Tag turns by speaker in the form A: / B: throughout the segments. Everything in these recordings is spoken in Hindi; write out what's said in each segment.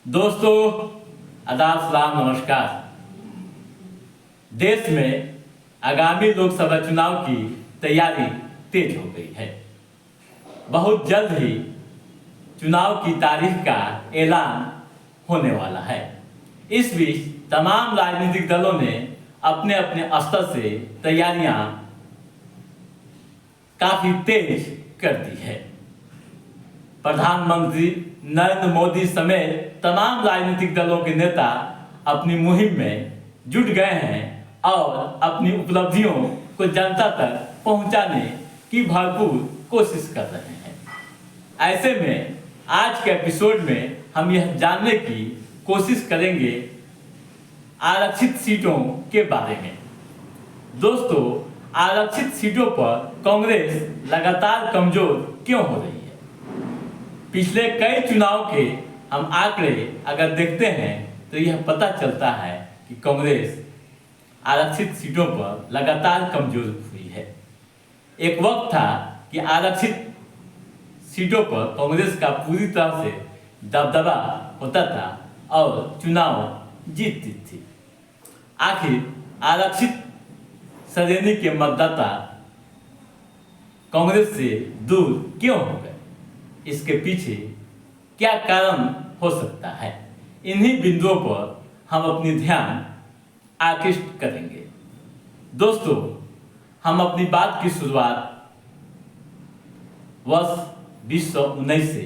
A: दोस्तों, आदाब, सलाम, नमस्कार। देश में आगामी लोकसभा चुनाव की तैयारी तेज हो गई है। बहुत जल्द ही चुनाव की तारीख का ऐलान होने वाला है। इस बीच तमाम राजनीतिक दलों ने अपने अपने स्तर से तैयारियां काफी तेज कर दी है। प्रधानमंत्री नरेंद्र मोदी समेत तमाम राजनीतिक दलों के नेता अपनी मुहिम में जुट गए हैं और अपनी उपलब्धियों को जनता तक पहुंचाने की भरपूर कोशिश कर रहे हैं। ऐसे में आज के एपिसोड में हम यह जानने की कोशिश करेंगे आरक्षित सीटों के बारे में। दोस्तों, आरक्षित सीटों पर कांग्रेस लगातार कमजोर क्यों हो रही है? पिछले कई चुनाव के हम आंकड़े अगर देखते हैं तो यह पता चलता है कि कांग्रेस आरक्षित सीटों पर लगातार कमजोर हुई है। एक वक्त था कि आरक्षित सीटों पर कांग्रेस का पूरी तरह से दबदबा होता था और चुनाव जीतती थी। आखिर आरक्षित श्रेणी के मतदाता कांग्रेस से दूर क्यों हो गए? इसके पीछे क्या कारण हो सकता है? इन्हीं बिंदुओं पर हम अपनी ध्यान आकृष्ट करेंगे। दोस्तों, हम अपनी बात की शुरुआत वर्ष 2019 से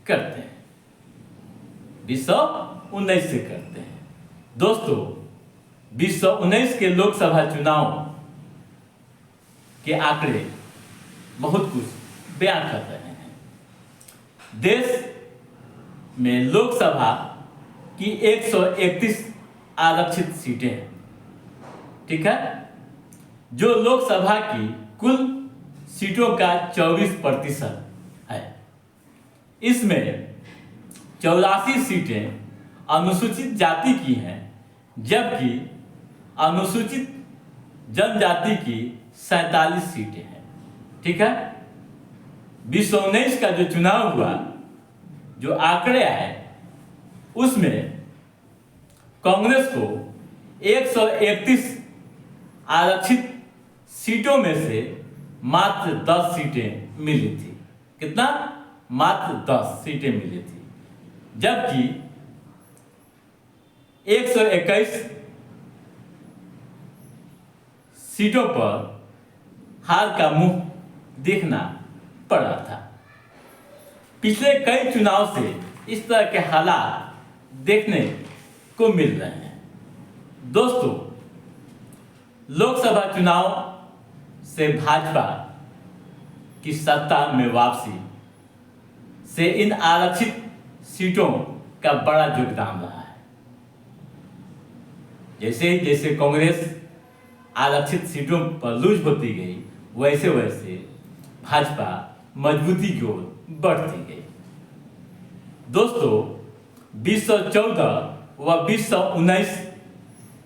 A: करते हैं। 2019 से करते हैं। दोस्तों, 2019 के लोकसभा चुनाव के आंकड़े बहुत कुछ बयान कर रहे हैं। देश में लोकसभा की 131 आरक्षित सीटें हैं, ठीक है, जो लोकसभा की कुल सीटों का 24% है। इसमें 84 सीटें अनुसूचित जाति की हैं, जबकि अनुसूचित जनजाति की 47 सीटें हैं, ठीक है। 2019 का जो चुनाव हुआ, जो आंकड़े आए, उसमें कांग्रेस को 131 आरक्षित सीटों में से मात्र 10 सीटें मिली थी। कितना? मात्र 10 सीटें मिली थी, जबकि 121 सीटों पर हार का मुंह देखना पड़ा था। पिछले कई चुनाव से इस तरह के हालात देखने को मिल रहे हैं। दोस्तों, लोकसभा चुनाव से भाजपा की सत्ता में वापसी से इन आरक्षित सीटों का बड़ा योगदान रहा है। जैसे जैसे कांग्रेस आरक्षित सीटों पर लूज होती गई, वैसे वैसे भाजपा मजबूती की ओर बढ़ती गई। दोस्तों, 2014 व 2019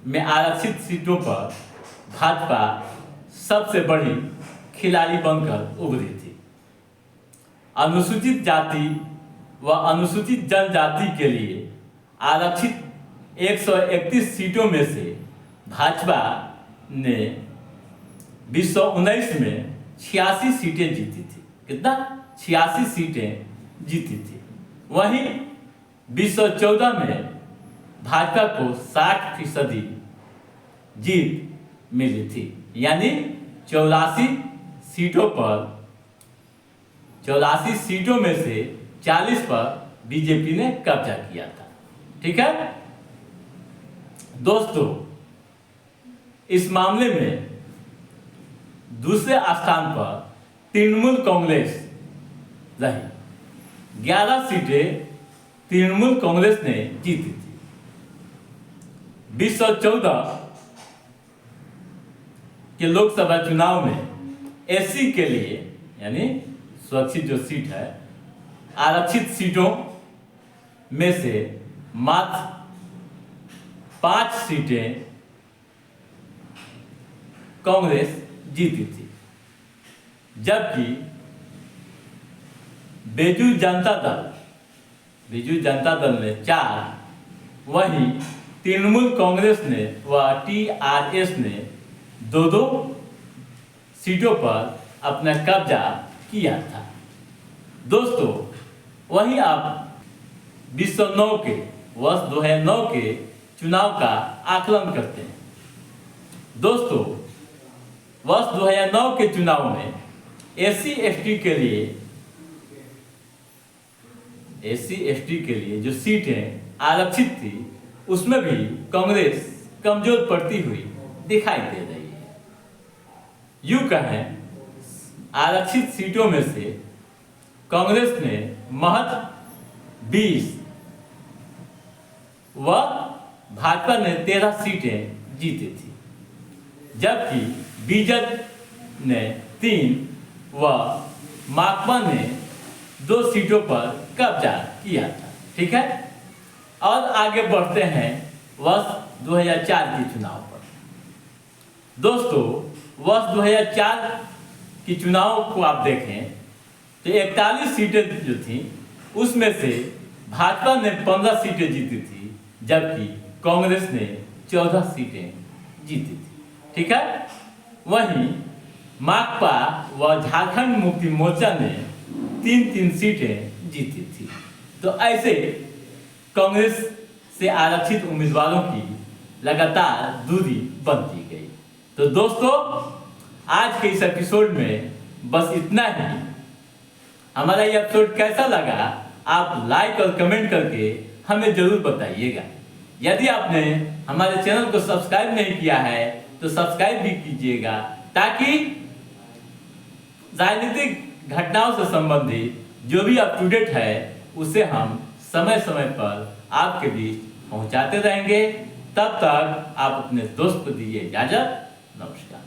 A: में आरक्षित सीटों पर भाजपा सबसे बड़ी खिलाड़ी बनकर उभरी थी। अनुसूचित जाति व अनुसूचित जनजाति के लिए आरक्षित 131 सीटों में से भाजपा ने 2019 में 86 सीटें जीती थी। कितना? 86 सीटें जीती थी। वहीं 2014 में भाजपा को 60% जीत मिली थी, यानी 84 सीटों पर 84 सीटों में से 40 पर बीजेपी ने कब्जा किया था, ठीक है। दोस्तों, इस मामले में दूसरे स्थान पर तृणमूल कांग्रेस रही। 11 सीटें तृणमूल कांग्रेस ने जीती थी। 2014 के लोकसभा चुनाव में एससी के लिए, यानी सुरक्षित जो सीट है, आरक्षित सीटों में से मात्र 5 सीटें कांग्रेस जीती थी, जबकि बीजू जनता दल ने 4 वहीं तृणमूल कांग्रेस ने व टीआरएस ने दो सीटों पर अपना कब्जा किया था। दोस्तों, वहीं आप विश्व 9 के वर्ष 2009 के चुनाव का आकलन करते हैं। दोस्तों, वर्ष 2009 के चुनाव में एससी एसटी के लिए जो सीटें आरक्षित थी उसमें भी कांग्रेस कमजोर पड़ती हुई दिखाई दे रही है। यूं कहें, आरक्षित सीटों में से कांग्रेस ने महज 20 व भाजपा ने 13 सीटें जीती थी, जबकि बीजेपी ने 3 व माकपा ने 2 सीटों पर कब्जा किया था। ठीक है, और आगे बढ़ते हैं वर्ष 2004 के चुनाव पर। दोस्तों, वर्ष 2004 के चुनाव को आप देखें तो 41 सीटें जो थी उसमें से भाजपा ने 15 सीटें जीती थी, जबकि कांग्रेस ने 14 सीटें जीती थी। ठीक है, वहीं माकपा व झारखंड मुक्ति मोर्चा ने 3 सीटें जीती थी। तो ऐसे कांग्रेस से आरक्षित उम्मीदवारों की लगातार दूरी बनती गई। तो दोस्तों, आज के इस एपिसोड में बस इतना ही। हमारा ये एपिसोड कैसा लगा आप लाइक और कमेंट करके हमें जरूर बताइएगा। यदि आपने हमारे चैनल को सब्सक्राइब नहीं किया है तो सब्सक्राइब भी कीजिएगा, ताकि राजनीतिक घटनाओं से संबंधित जो भी अप टू डेट है उसे हम समय समय पर आपके बीच पहुंचाते रहेंगे। तब तक आप अपने दोस्त को दीजिए इजाजत। नमस्कार।